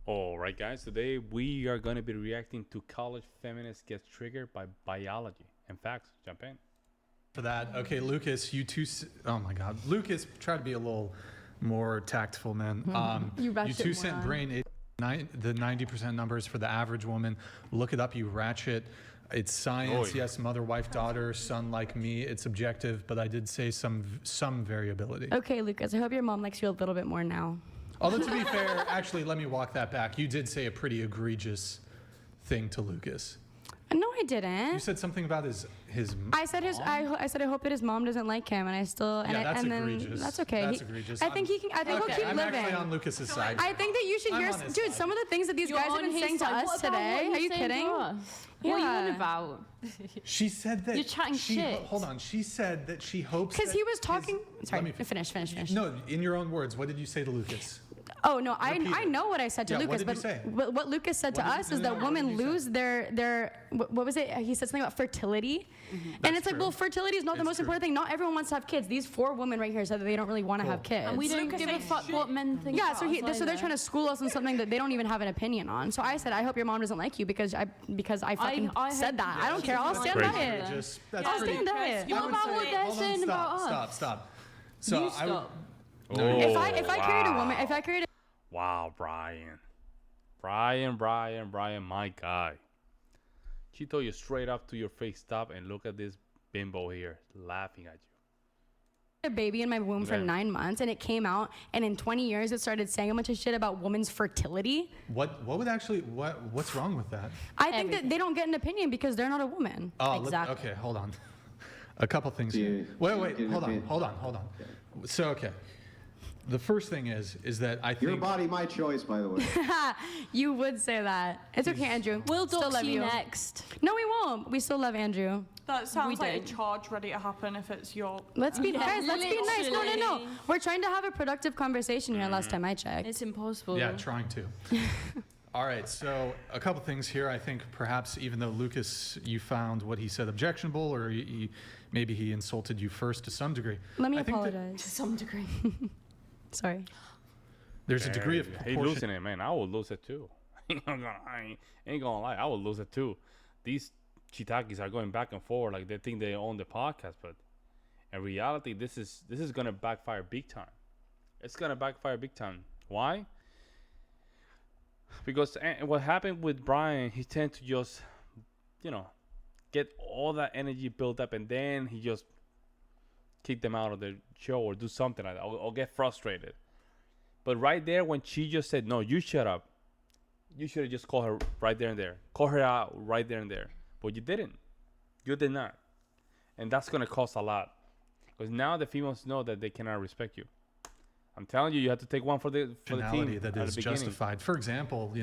All right, guys. Today we are going to be reacting to college feminists get triggered by biology and facts. Jump in. For that, okay, Lucas, you two. Oh my God, Lucas, try to be a little more tactful, man. You You two sent brain the 90% numbers for the average woman. Look it up, you ratchet. It's science, yes. Mother, wife, daughter, son like me. It's objective, but I did say some variability. Okay, Lucas, I hope your mom likes you a little bit more now. Although to be fair, actually, let me walk that back. You did say a pretty egregious thing to Lucas. No, I didn't. You said something about his. I said I said I hope that his mom doesn't like him, and I still. And Yeah, that's and egregious. Then that's okay. That's egregious. I think he can. I think he'll keep I'm living. actually on Lucas's side. I think that you should hear, on his dude. side. Some of the things that these guys have been saying to us today. Are you kidding? What are you on about? She said that You're chatting shit. Hold on. She said that she hopes. Because he was talking. Sorry, Let me finish. No, in your own words, what did you say to Lucas? Oh no, Repeat I it. know what I said to Yeah, Lucas, what did you say? but what Lucas said to us is that what women did you lose say? their what was it? He said something about fertility, and That's it's like, true. well, fertility is not the It's most true. important thing. Not everyone wants to have kids. These 4 women right here said that they don't really want to have kids. And we don't give a fuck what men think. Yeah, about so us so they're either. trying to school us on something that they don't even have an opinion on. So I said, I hope your mom doesn't like you because I fucking I said hope- that. I don't care. I'll That's stand crazy. by it. Just, that's I'll pretty. stand by it. What about what they're Hold on, saying about us? Stop. So You stop. If I carried a woman, if I carried a Wow, Brian, my guy. She told you straight up to your face, stop and look at this bimbo here laughing at you. baby in my womb for Yeah. 9 months and it came out, and in 20 years it started saying a bunch of shit about women's fertility. What's wrong with that? I think that they don't get an opinion because they're not a woman. Oh, Exactly. okay, hold on. A couple things here. Wait, hold on. So, okay. The first thing is that I think Your body, my choice, by the way. You would say that. It's okay, Andrew. We'll still dox love you next. No, we won't. We still love Andrew. That sounds like a did. charge ready to happen if it's your... Let's be guys. Let's be nice. No. Literally. We're trying to have a productive conversation here. Last time I checked. It's impossible. Yeah, trying to. All right, so a couple things here. I think perhaps even though Lucas, you found what he said objectionable, or maybe he insulted you first to some degree. Let me I think that apologize. To some degree. Sorry. There's a degree of He proportion. losing it, man. I would lose it too. I ain't gonna lie. I would lose it too. These chitakis are going back and forth like they think they own the podcast, but in reality, this is gonna backfire big time. It's gonna backfire big time. Why? Because what happened with Brian, he tend to just, get all that energy built up, and then he just kick them out of the show or do something like that, or get frustrated. But right there, when she just said, "No, you shut up," you should have just called her right there and there. Call her out right there and there. But you didn't. You did not. And that's going to cost a lot. Because now the females know that they cannot respect you. I'm telling you, you have to take one for the team that at is the beginning. justified. For example,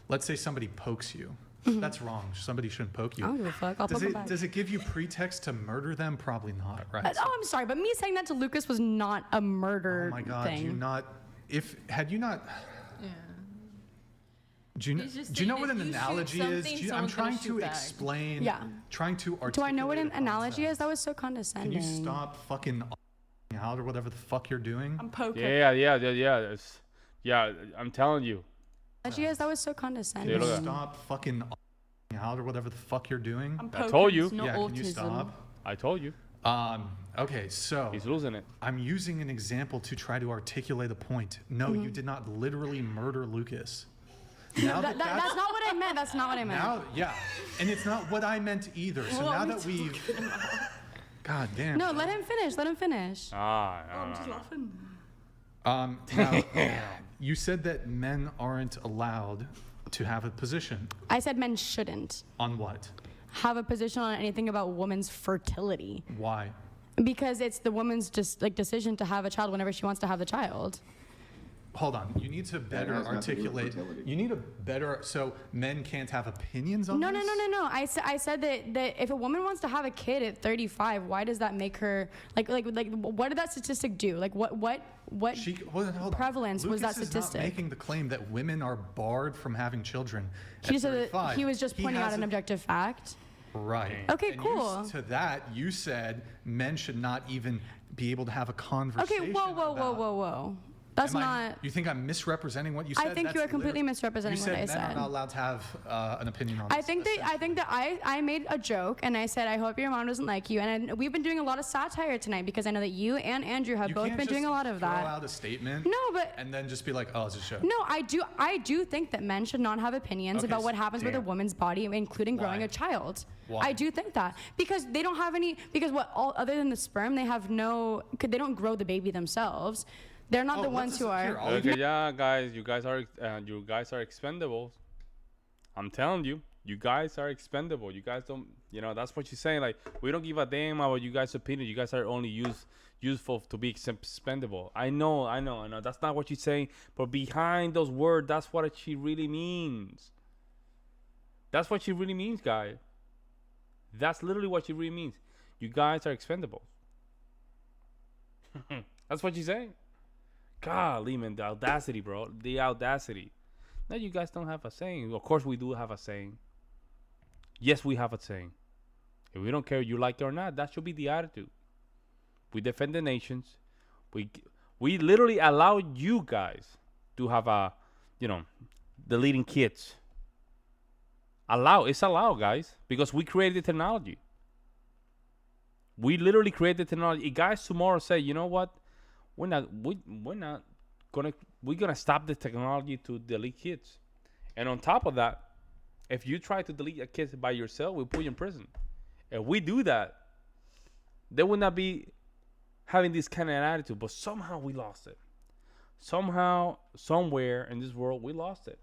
let's say somebody pokes you. That's wrong. Somebody shouldn't poke you. I don't give a fuck. I'll poke him back. Does it give you pretext to murder them? Probably not, right? I'm sorry, but me saying that to Lucas was not a murder Oh my God! thing. Do you not? Had you not? Yeah. Do you He's just know saying what if an you shoot analogy is? something, I'm someone's trying gonna to shoot back. explain. Yeah. Trying to articulate. Do I know what an a analogy concept. is? That was so condescending. Can you stop fucking out or whatever the fuck you're doing? I'm poking. Yeah. I'm telling you. Analogy is? That was so condescending. Yeah, look at- Stop fucking out or whatever the fuck you're doing. I'm I poking. told you. It's not Yeah, can you autism. stop? I told you. Okay, so He's losing it. I'm using an example to try to articulate a point. No, you did not literally murder Lucas. Now That's not what I meant. That's not what I meant. now, yeah, and it's not what I meant either. So now that we've, God damn. No, let him finish. Let him finish. I'm just laughing. Now, you said that men aren't allowed to have a position I said men shouldn't on what? have a position on anything about women's fertility Why? because it's the woman's just like decision to have a child whenever she wants to have the child. Hold on. You need to better has nothing to do with articulate. fertility. You need a better. So men can't have opinions on No. this? I said that if a woman wants to have a kid at 35, why does that make her like what did that statistic do? Like what Hold on. prevalence was that Lucas statistic? is not making the claim that women are barred from having children. He at said that 35. he was just He pointing out has an a- objective fact. Right. Okay, And cool. To that, you said men should not even be able to have a conversation. Okay, whoa. about- That's not. You think I'm misrepresenting what you said? I think you are completely misrepresenting you what I said. Men are said. not allowed to have an opinion on this. I think that I made a joke and I said I hope your mom doesn't like you, and we've been doing a lot of satire tonight because I know that you and Andrew have You both can't been doing a just lot of throw that. out a statement. No, but and then just be like, oh, it's a show. no, I do think that men should not have opinions Okay, about what happens with a damn. woman's body, including growing Why? a child. Why? I do think that because they don't have any, because what all other than the sperm, they have no, they don't grow the baby themselves. They're not Oh, the let's ones just- who are. here, I'll Okay, yeah, guys, you guys are expendable. I'm telling you, you guys are expendable. You guys don't, that's what you're saying. Like, we don't give a damn about you guys' opinion. You guys are only useful to be expendable. I know. That's not what you're saying. But behind those words, that's what she really means. That's what she really means, guys. That's literally what she really means. You guys are expendable. That's what she's saying. Golly, man, the audacity, bro. The audacity. No, you guys don't have a saying. Of course, we do have a saying. Yes, we have a saying. If we don't care if you like it or not, that should be the attitude. We defend the nations. We literally allow you guys to have deleting kids. It's allowed, guys, because we created the technology. We literally created the technology. If guys tomorrow say, you know what? We're gonna stop the technology to delete kids. And on top of that, if you try to delete a kid by yourself, we'll put you in prison. If we do that, they would not be having this kind of attitude. But somehow we lost it. Somehow, somewhere in this world, we lost it.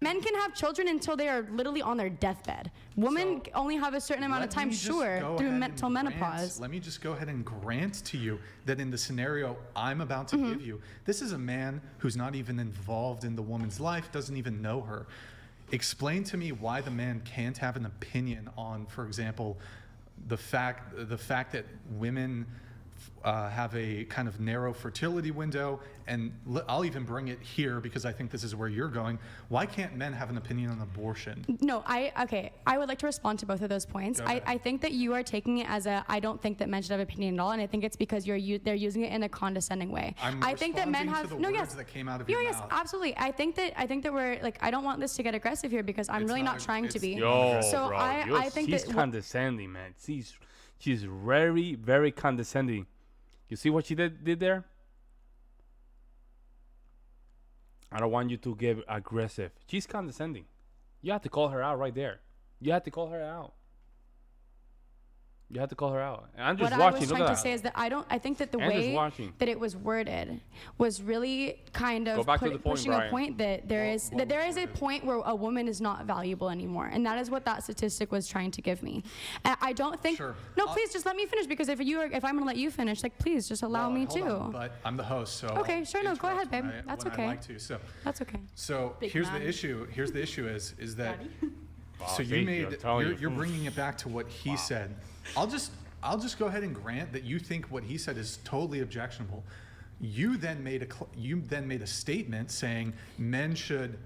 Men can have children until they are literally on their deathbed. Women only have a certain amount of time, sure, through mental menopause. Let me just go ahead and grant to you that in the scenario I'm about to give you, this is a man who's not even involved in the woman's life, doesn't even know her. Explain to me why the man can't have an opinion on, for example, the fact that women have a kind of narrow fertility window, and I'll even bring it here because I think this is where you're going. Why can't men have an opinion on abortion? No, I would like to respond to both of those points. I think that you are taking it as I don't think that men should have opinion at all, and I think it's because they're using it in a condescending way. I think that men have to the words that came out of your yes, mouth. absolutely. I think that we're like, I don't want this to get aggressive here because I'm really not trying to be. Yo, So bro, I think she's that condescending, man. She's very, very condescending. You see what she did there? I don't want you to get aggressive. She's condescending. You have to call her out right there. You have to call her out. And I'm just what watching. I was Look trying at to that. say is that I think that the And just way watching. that it was worded was really kind Go of back to the point, pushing Brian. a point that there is a point where a woman is not valuable anymore, and that is what that statistic was trying to give me. And I don't think. Sure. No, please just let me finish because if I'm gonna let you finish, like please just allow me Hold to. on, but I'm the host, so Okay, I'll sure, no, go interrupt ahead, when babe. That's when okay. I like to. That's okay. So Big here's man. the issue. Here's the issue is that. Wow, So see, I'm telling you. you're bringing it back to what he said. I'll just go ahead and grant that you think what he said is totally objectionable. You then made a statement saying men should.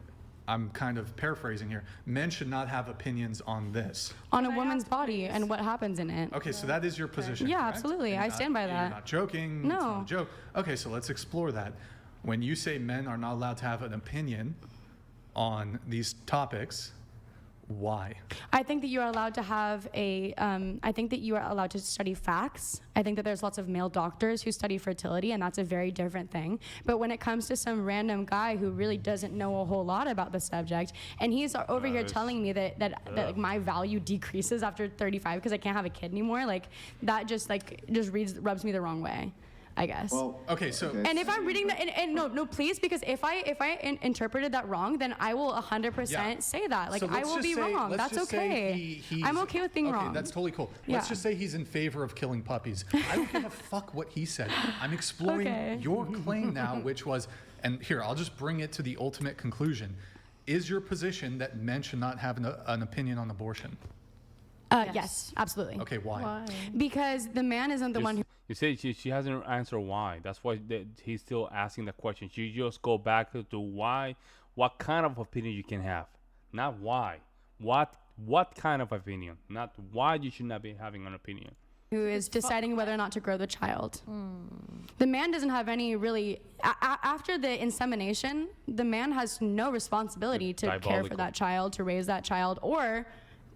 I'm kind of paraphrasing here. Men should not have opinions on this. On a woman's body and what happens in it. Okay, so that is your position. Yeah, correct? absolutely. You're I not- stand by that. You're not joking. It's No. not a joke. Okay, so let's explore that. When you say men are not allowed to have an opinion on these topics, why? I think that you are allowed to have I think that you are allowed to study facts. I think that there's lots of male doctors who study fertility, and that's a very different thing. But when it comes to some random guy who really doesn't know a whole lot about the subject, and he's over here telling me that like, my value decreases after 35 because I can't have a kid anymore, like that just rubs me the wrong way, I guess. Well, Okay, so And if I'm reading that, and no, please, because if I interpreted that wrong, then I will 100% Yeah. say that. Like So I let's will just be say- wrong. let's That's just say okay. he's- I'm okay with being okay, wrong. that's totally cool. Yeah. Let's just say he's in favor of killing puppies. I don't give a fuck what he said. I'm exploring Okay. your claim now, which was, and here, I'll just bring it to the ultimate conclusion. Is your position that men should not have an opinion on abortion? Yes, absolutely. Okay, why? Because the man isn't the one who. You say she hasn't answered why. That's why he's still asking the question. She just go back to why, what kind of opinion you can have, not why. What kind of opinion, not why you should not be having an opinion. who is deciding whether or not to grow the child. The man doesn't have any really, after the insemination, the man has no responsibility to care for Diabolical. that child, to raise that child, or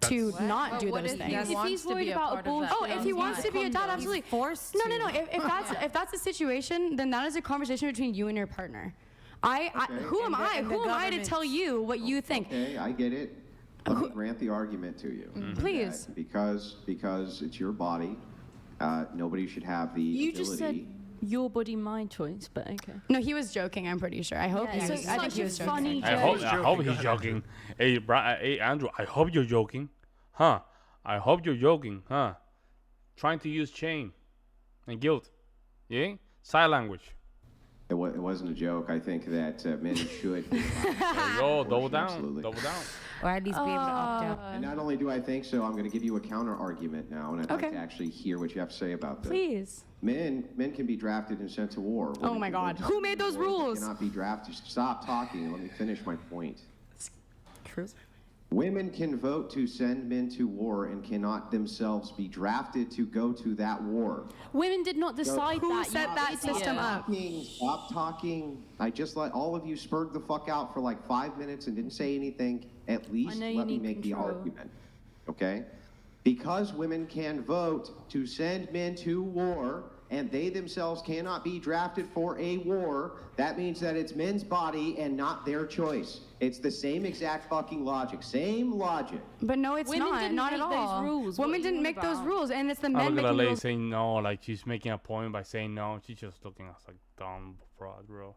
to not do those things. If he's worried about abortion, Oh, if he wants to be a dad, absolutely. Forced No. If that's the situation, then that is a conversation between you and your partner. Who am I? Who am I to tell you what you think? Okay, I get it. Let me grant the argument to you. Please. That because it's your body, nobody should have the You ability. just said your body, my choice, but okay. No, he was joking. I'm pretty sure. I hope Yeah, he it's was. I think such he a was funny joking. I hope Go he's ahead, joking. Hey, Andrew, I hope you're joking. Huh? I hope you're joking. Huh? Trying to use shame and guilt. Yeah? Sign language. It wasn't a joke. I think that men should. There you go. Double down. Absolutely. Double down. Or at least be able to opt out. And not only do I think so, I'm going to give you a counter argument now, and I'd like Okay. to actually hear what you have to say about this. Please. Men can be drafted and sent to war. Oh Women my can God. be Who made those drafted to war. They rules? Cannot be drafted. Stop talking and let me finish my point. True. Women can vote to send men to war and cannot themselves be drafted to go to that war. Women did not decide Who that. set you that idiot. system up? Stop talking. I just let all of you spurred the fuck out for like 5 minutes and didn't say anything. At least know you let me need make control. the argument. Okay? Because women can vote to send men to war and they themselves cannot be drafted for a war, that means that it's men's body and not their choice. It's the same exact fucking logic. Same logic. But no, it's Women not. didn't Not at make those all. rules. What Women are you didn't on make those about? rules, and it's the I men look at a making the lady rules. saying no, like she's making a point by saying no. She's just looking at us like dumb fraud, bro.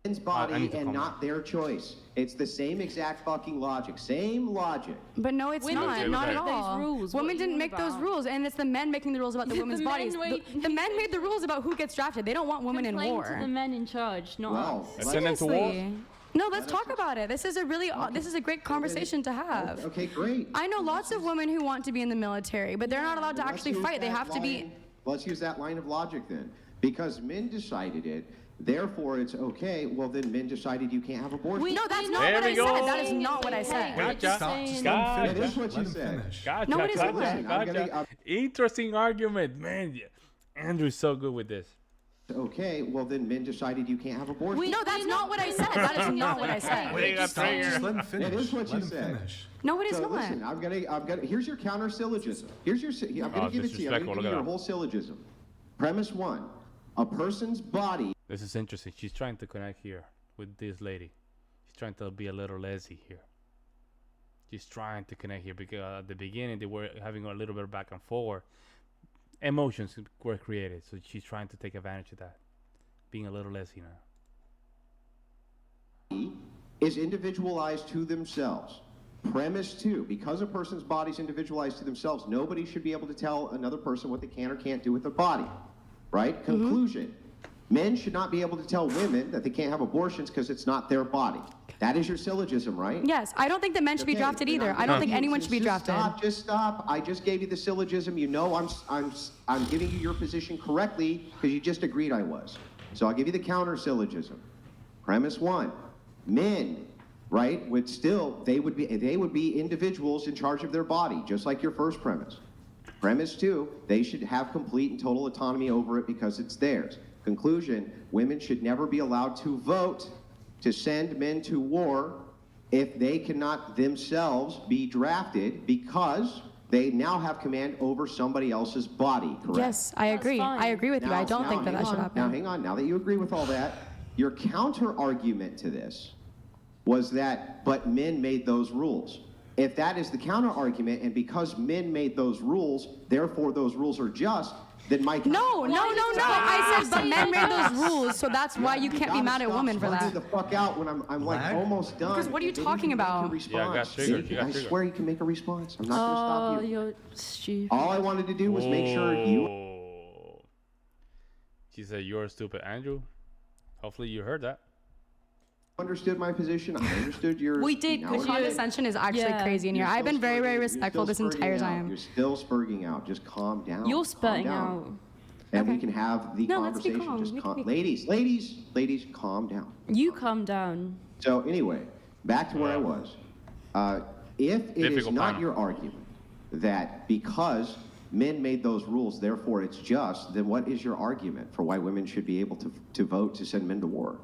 Men's I body need to and calm not their choice. It's the same exact fucking logic. Same logic. But no, it's Women not. didn't Not make at those all. rules. What Women are you didn't on make those about? rules, and it's the men making the rules about the The women's men bodies. The men made the rules about who gets drafted. They don't want women in Complain war. to the men in charge, not Well, us. Send them to war. Seriously. No, let's talk about it. This is a really, this is a great conversation to have. Okay, great. I know lots of women who want to be in the military, but they're not allowed to Let's actually use fight. They that have to be. line- Let's use that line of logic then. Because men decided it, therefore it's okay. Well, then men decided you can't have abortion. No, that's not There what we I go. said. That is not what I said. We're Gotcha. just Stop. saying- Just God. let him That is finish. what you Let him said. finish. Gotcha, No, it isn't. gotcha, Listen, I'm gotcha. gonna- Interesting argument, man. Andrew's so good with this. Okay, well then men decided you can't have abortion. No, that's not what I said. That is not what I said. Wait, got Stop. Just triggered. let him finish. is what Let you him said. finish. No, it is So not. listen, I'm gonna. Here's your counter syllogism. Here's your. I'm gonna Oh, give it to you. I'm disrespectful. gonna give Look you at your that. whole syllogism. Premise 1: a person's body. This is interesting. She's trying to connect here with this lady. She's trying to be a little lazy here. She's trying to connect here because at the beginning they were having a little bit of back and forth. Emotions were created, so she's trying to take advantage of that. Being a little lazy now. Is individualized to themselves. Premise 2: because a person's body is individualized to themselves, nobody should be able to tell another person what they can or can't do with their body. Right? Conclusion: men should not be able to tell women that they can't have abortions because it's not their body. That is your syllogism, right? Yes, I don't think that men should be Okay, drafted then either. I'm I don't gonna think give you- anyone should be just drafted. Just stop. I just gave you the syllogism. You know I'm giving you your position correctly because you just agreed I was. So I'll give you the counter syllogism. Premise 1: men, right, would still they would be individuals in charge of their body, just like your first premise. Premise 2: they should have complete and total autonomy over it because it's theirs. Conclusion: women should never be allowed to vote to send men to war if they cannot themselves be drafted because they now have command over somebody else's body, correct? Yes, I That's agree. fine. I agree with you. I don't think that hang that should on. Now, happen. hang on. Now that you agree with all that, your counter argument to this was that, but men made those rules. If that is the counter argument, and because men made those rules, therefore those rules are just, then my No. I said, but men made those rules, so that's why you can't be mad at women for that. the fuck out when I'm like Lag? almost done. Because what are you Then talking can make a about? response. Yeah, I got triggered. See, You got I triggered. swear you can make a response. I'm not going to Oh, stop you. you're stupid. All I wanted to do was make sure you Oh. She said, "You're stupid, Andrew." Hopefully you heard that. understood my position. I understood your. We did, now The because it's- condescension is actually Yeah. crazy in here. You're I've still been very, very spurting- respectful you're this still entire spurting out. time. You're still spurting out. Just calm down. You're Calm spurting down. out. And we Okay. can have the No, let's be conversation. calm. Just We can calm. be- Ladies, calm down. You calm down. So anyway, back to where I was. If it is Difficult not panel. your argument that because Men made those rules, therefore it's just. Then what is your argument for why women should be able to vote to send men to war?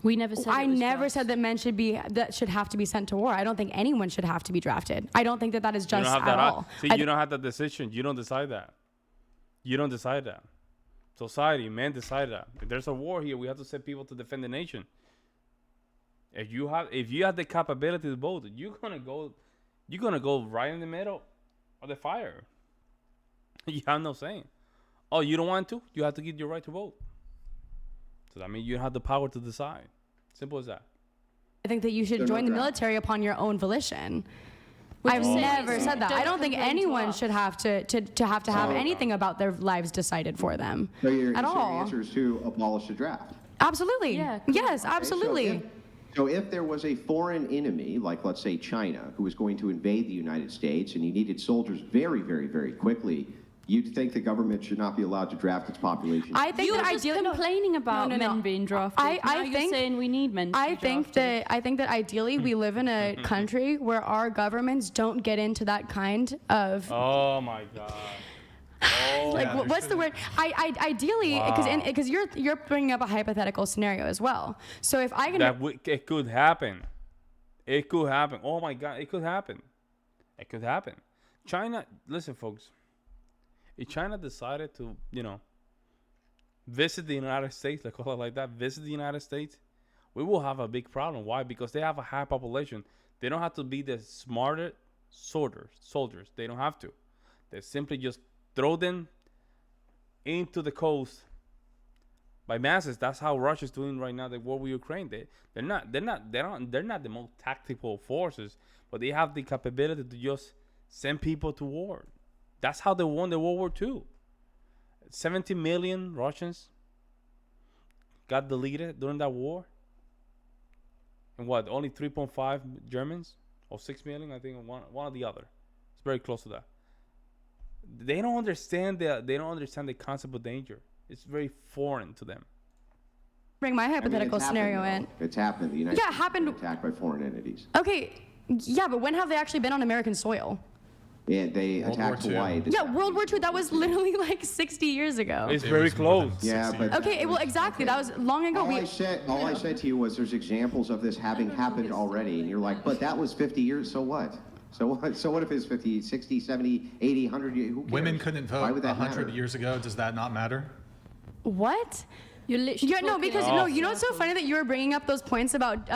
We never said. I it was never just. said that men should have to be sent to war. I don't think anyone should have to be drafted. I don't think that is You just don't have at that. all. See, you don't have that decision. You don't decide that. You don't decide that. Society, men decide that. If there's a war here, we have to send people to defend the nation. If you have the capability to vote, you're gonna go right in the middle of the fire. You have no saying. Oh, you don't want to? You have to get your right to vote. So that means you have the power to decide. Simple as that. I think that you should They're join not the draft. military upon your own volition. We're I've just saying never it's- said that. I don't think complain to anyone us. should have to have anything about their lives decided for them So your at all. answer is to abolish the draft. Absolutely. Yeah, cool. Yes, Okay, absolutely. So if there was a foreign enemy, like let's say China, who was going to invade the United States and you needed soldiers very, very, very quickly, you'd think the government should not be allowed to draft its population? I think You're that just ideally, complaining about no, no. men being drafted. I Now you're think- saying we need men to I be think drafted. that ideally we live in a country where our governments don't get into that kind of Oh my God. Oh, like Yeah, there what's the word? Ideally, Wow. because you're bringing up a hypothetical scenario as well. So if I can it could happen. It could happen. Oh my God, it could happen. It could happen. China, listen, folks. If China decided to, visit the United States, like call it like that, visit the United States, we will have a big problem. Why? Because they have a high population. They don't have to be the smarter soldiers. They don't have to. They simply just throw them into the coast by masses. That's how Russia's doing right now. The war with Ukraine. They're not the most tactical forces, but they have the capability to just send people to war. That's how they won the World War II. 70 million Russians got deleted during that war. And what? Only 3.5 Germans or 6 million? I think one or the other. It's very close to that. They don't understand the concept of danger. It's very foreign to them. bring my I mean, hypothetical it's scenario happened, in. though. It's happened. The United Yeah, it States has been happened- attacked by foreign entities. Okay, yeah, but when have they actually been on American soil? Yeah, they World attacked War II. Hawaii. Yeah, World War II. That was literally like 60 years ago. It's It very was more than close. Yeah, 60 but- Okay, well, exactly. That was long ago. All I said to you was there's examples of this having happened already, and you're like, but that was 50 years, so what? So what? So what if it's 50, 60, 70, 80, 100 years? Who cares? Women couldn't Why vote would that 100 matter? years ago. Does that not matter? What? You're literally Yeah, no, talking because about- no, you know what's so funny that you were bringing up those points about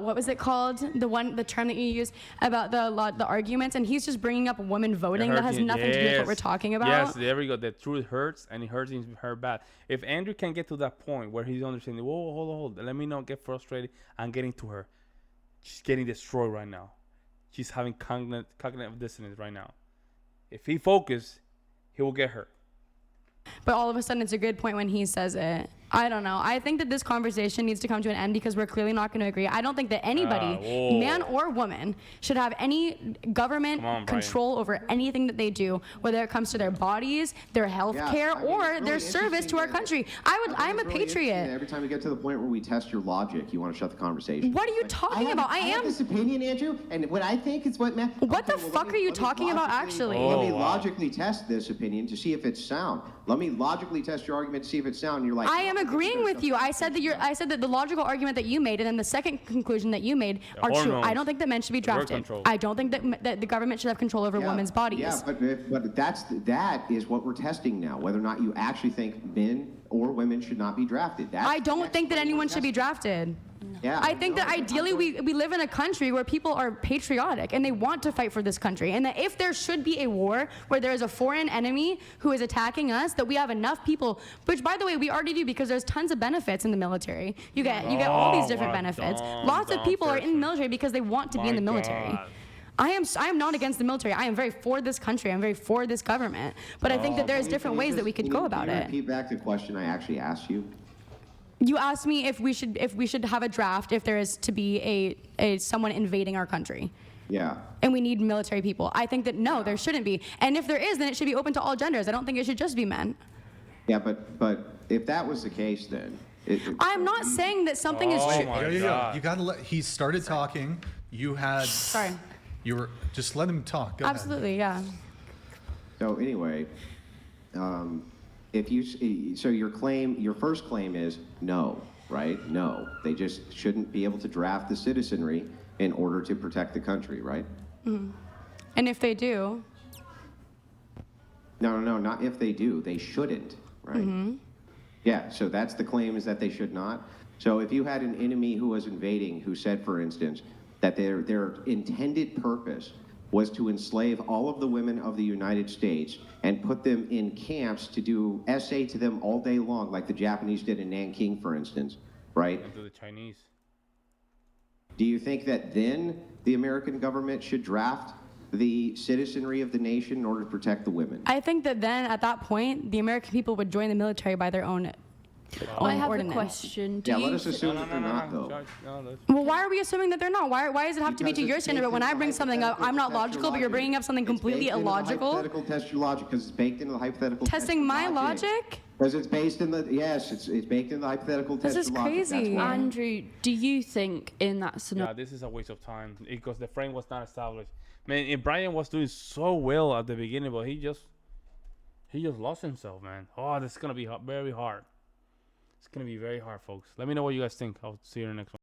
what was it called, the term that you used about the arguments, and he's just bringing up women voting that has nothing to do with what we're talking about. Yes, there we go. The truth hurts, and it hurts her bad. If Andrew can get to that point where he's understanding, whoa, hold, let me not get frustrated. I'm getting to her. She's getting destroyed right now. She's having cognitive dissonance right now. If he focus, he will get her. But all of a sudden, it's a good point when he says it. I don't know. I think that this conversation needs to come to an end because we're clearly not going to agree. I don't think that anybody, whoa. man or woman, should have any government Come on, Brian. control over anything that they do, whether it comes to their bodies, their health Yeah, care, I mean, or it's their really service to our interesting country. I I'm a think it's really interesting that patriot. Every time we get to the point where we test your logic, you want to shut the conversation. What are you talking about? I have am. this opinion, Andrew, and what I think is what. What the fuck are you talking about, actually? Let me Oh, wow. logically test this opinion to see if it's sound. Let me logically test your argument to see if it's sound. And you're like, I am "No, think agreeing there's with you. something I said that the logical argument that you made, and then the second conclusion that you made are true. hormones. I don't think that men should be The birth drafted. control. I don't think that the government should have control over Yeah, women's bodies. Yeah, but that is what we're testing now. Whether or not you actually think men or women should not be drafted. That's I don't that's think that what we're anyone should be testing. drafted. Yeah, I think that no, ideally we live in a country where people are patriotic and they want to fight for this country. And that if there should be a war where there is a foreign enemy who is attacking us, that we have enough people, which by the way, we already do because there's tons of benefits in the military. You get all these different what a benefits. dumb, Lots of dumb people are in the person. military because they want to be in My the military. God. I am not against the military. I am very for this country. I'm very for this government. But I think that there's different ways that we could go about Can you it. repeat back the question I actually asked you? You asked me if we should have a draft if there is to be a someone invading our country. Yeah. And we need military people. I think that no, there shouldn't be. And if there is, then it should be open to all genders. I don't think it should just be men. Yeah, but if that was the case, then I'm not saying that something is Oh true. my Yeah. God. You gotta let. He started talking. You had. Sorry. You were just let him talk. Go ahead. Absolutely, yeah. So anyway, if you so your first claim is no, right? No, they just shouldn't be able to draft the citizenry in order to protect the country, right? And if they do, No, not if they do. They shouldn't, right? Yeah, so that's the claim, is that they should not. So if you had an enemy who was invading, who said, for instance, that their intended purpose was to enslave all of the women of the United States and put them in camps to do essay to them all day long, like the Japanese did in Nanking, for instance, right? And to the Chinese. Do you think that then the American government should draft the citizenry of the nation in order to protect the women? I think that then at that point, the American people would join the military by their own I have ordinance. a question. Do Yeah, you let us assume that they're not, though. Judge, no, that's- Well, why are we assuming that they're not? Why does it have to be Because to your it's standard? But baked when I into bring the something up, I'm not hypothetical logical, but you're test your bringing up something logic. It's completely baked into the illogical. hypothetical test your logic, because it's baked into the hypothetical test Testing your my logic? Because it's based in the, yes, it's baked in the hypothetical This test is your logic. That's crazy. why. Andrew, do you think in that Yeah, scenario? this is a waste of time because the frame was not established. Man, and Brian was doing so well at the beginning, but he just lost himself, man. Oh, this is gonna be very hard. It's gonna be very hard, folks. Let me know what you guys think. I'll see you in the next one.